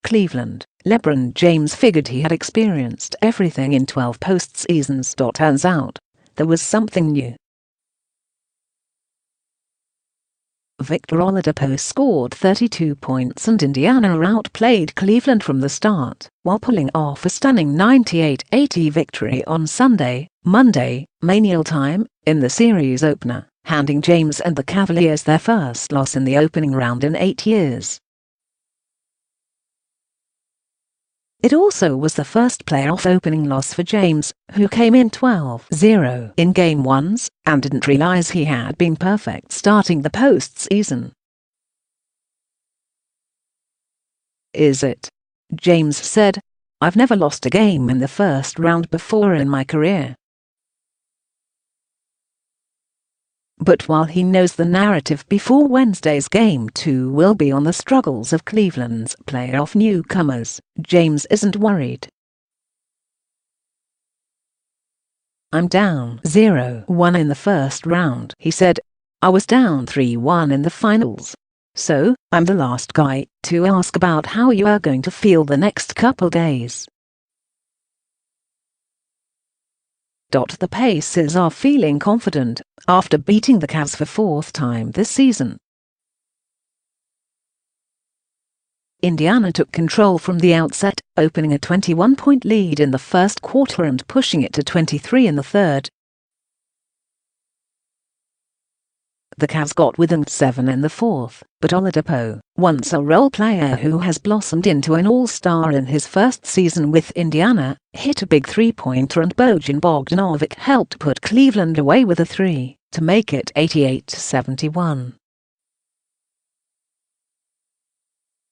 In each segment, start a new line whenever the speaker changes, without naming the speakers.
Cleveland, LeBron James figured he had experienced everything in 12 postseasons. Turns out, there was something new. Victor Oladipo scored 32 points and Indiana outplayed Cleveland from the start, while pulling off a stunning 98-80 victory on Sunday, Monday, Manial time, in the series opener, handing James and the Cavaliers their first loss in the opening round in 8 years. It also was the first playoff opening loss for James, who came in 12-0 in Game 1s and didn't realize he had been perfect starting the postseason. "Is it?" James said. "I've never lost a game in the first round before in my career." But while he knows the narrative before Wednesday's Game 2 will be on the struggles of Cleveland's playoff newcomers, James isn't worried. "I'm down 0-1 in the first round," he said. "I was down 3-1 in the finals. So, I'm the last guy to ask about how you are going to feel the next couple days." The Pacers are feeling confident after beating the Cavs for 4th time this season. Indiana took control from the outset, opening a 21-point lead in the first quarter and pushing it to 23 in the third. The Cavs got within 7 in the fourth, but Oladipo, once a role player who has blossomed into an all-star in his first season with Indiana, hit a big three-pointer and Bojan Bogdanovic helped put Cleveland away with a three to make it 88-71.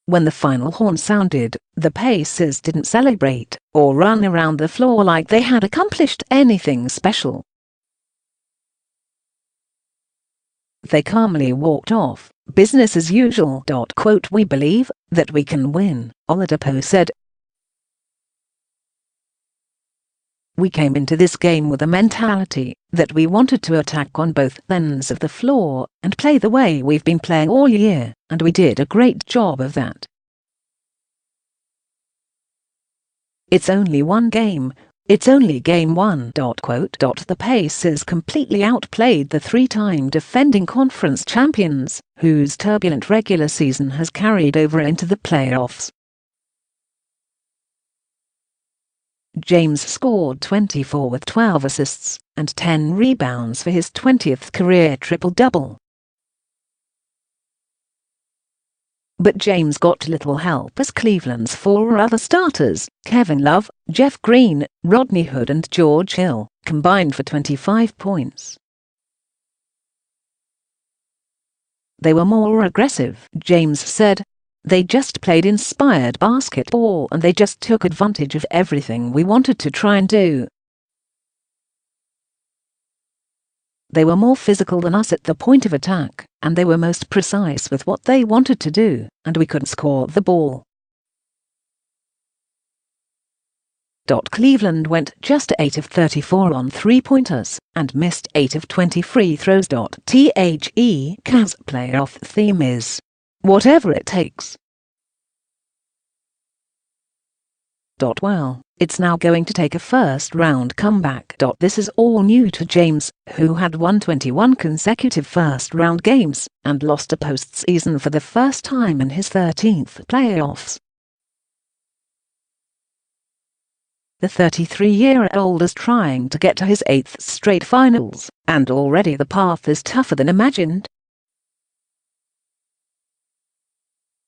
When the final horn sounded, the Pacers didn't celebrate or run around the floor like they had accomplished anything special. They calmly walked off, business as usual. "We believe that we can win," Oladipo said. "We came into this game with a mentality that we wanted to attack on both ends of the floor and play the way we've been playing all year, and we did a great job of that. It's only one game. It's only Game 1." The Pacers completely outplayed the three-time defending conference champions, whose turbulent regular season has carried over into the playoffs. James scored 24 with 12 assists and 10 rebounds for his 20th career triple-double. But James got little help as Cleveland's four other starters, Kevin Love, Jeff Green, Rodney Hood and George Hill, combined for 25 points. "They were more aggressive," James said. "They just played inspired basketball and they just took advantage of everything we wanted to try and do. They were more physical than us at the point of attack, and they were most precise with what they wanted to do, and we couldn't score the ball." Cleveland went just 8 of 34 on three-pointers and missed 8 of 20 free throws. The Cavs' playoff theme is, "Whatever it takes." Well, it's now going to take a first-round comeback. This is all new to James, who had won 21 consecutive first-round games and lost a postseason for the first time in his 13th playoffs. The 33-year-old is trying to get to his 8th straight finals, and already the path is tougher than imagined.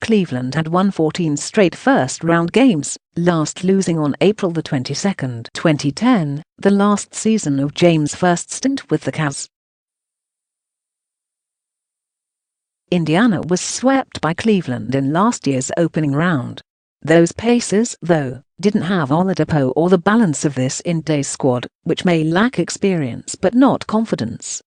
Cleveland had won 14 straight first-round games, last losing on April 22, 2010, the last season of James' first stint with the Cavs. Indiana was swept by Cleveland in last year's opening round. Those Pacers, though, didn't have Oladipo or the balance of this in-day squad, which may lack experience but not confidence.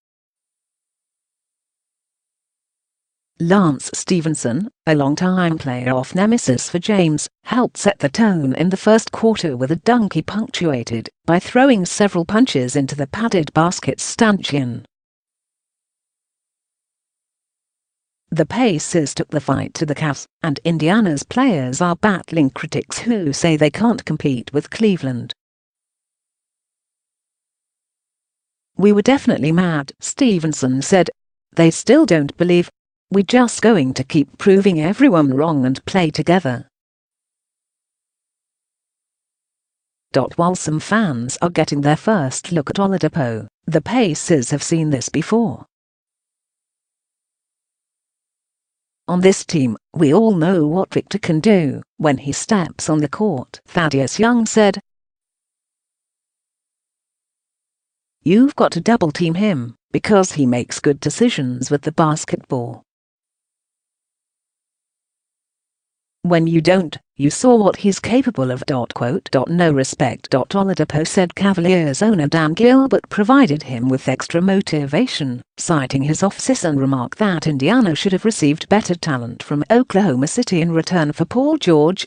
Lance Stevenson, a longtime playoff nemesis for James, helped set the tone in the first quarter with a dunk he punctuated by throwing several punches into the padded basket stanchion. The Pacers took the fight to the Cavs, and Indiana's players are battling critics who say they can't compete with Cleveland. "We were definitely mad," Stevenson said. "They still don't believe. We're just going to keep proving everyone wrong and play together." While some fans are getting their first look at Oladipo, the Pacers have seen this before. "On this team, we all know what Victor can do when he steps on the court," Thaddeus Young said. "You've got to double-team him, because he makes good decisions with the basketball. When you don't, you saw what he's capable of." No respect. Oladipo said Cavaliers owner Dan Gilbert provided him with extra motivation, citing his off-season remark that Indiana should have received better talent from Oklahoma City in return for Paul George.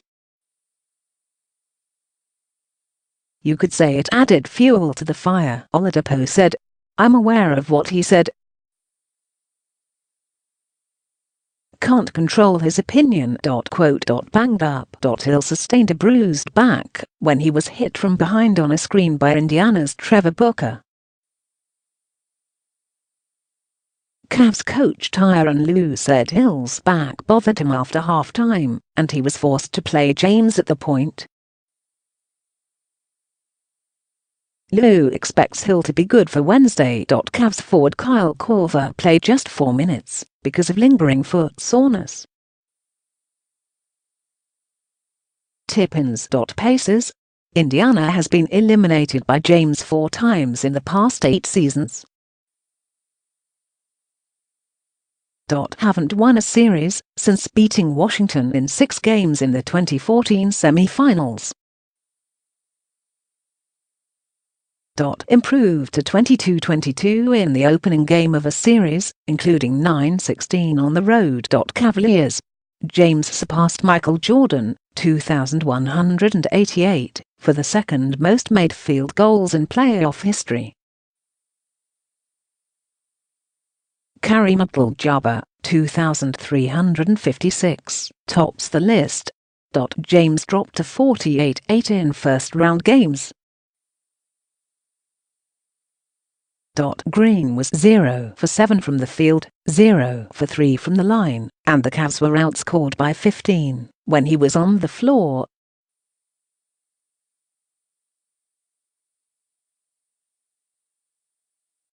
"You could say it added fuel to the fire," Oladipo said. "I'm aware of what he said. Can't control his opinion." Banged up. Hill sustained a bruised back when he was hit from behind on a screen by Indiana's Trevor Booker. Cavs coach Tyronn Lue said Hill's back bothered him after halftime, and he was forced to play James at the point. Lue expects Hill to be good for Wednesday. Cavs forward Kyle Korver played just 4 minutes because of lingering foot soreness. Tip-ins. Pacers. Indiana has been eliminated by James 4 times in the past 8 seasons. Haven't won a series since beating Washington in 6 games in the 2014 semi-finals. Improved to 22-22 in the opening game of a series, including 9-16 on the road. Cavaliers. James surpassed Michael Jordan, 2,188, for the second most made field goals in playoff history. Kareem Abdul-Jabbar, 2,356, tops the list. James dropped to 48-8 in first-round games. Green was 0 for 7 from the field, 0 for 3 from the line, and the Cavs were outscored by 15 when he was on the floor.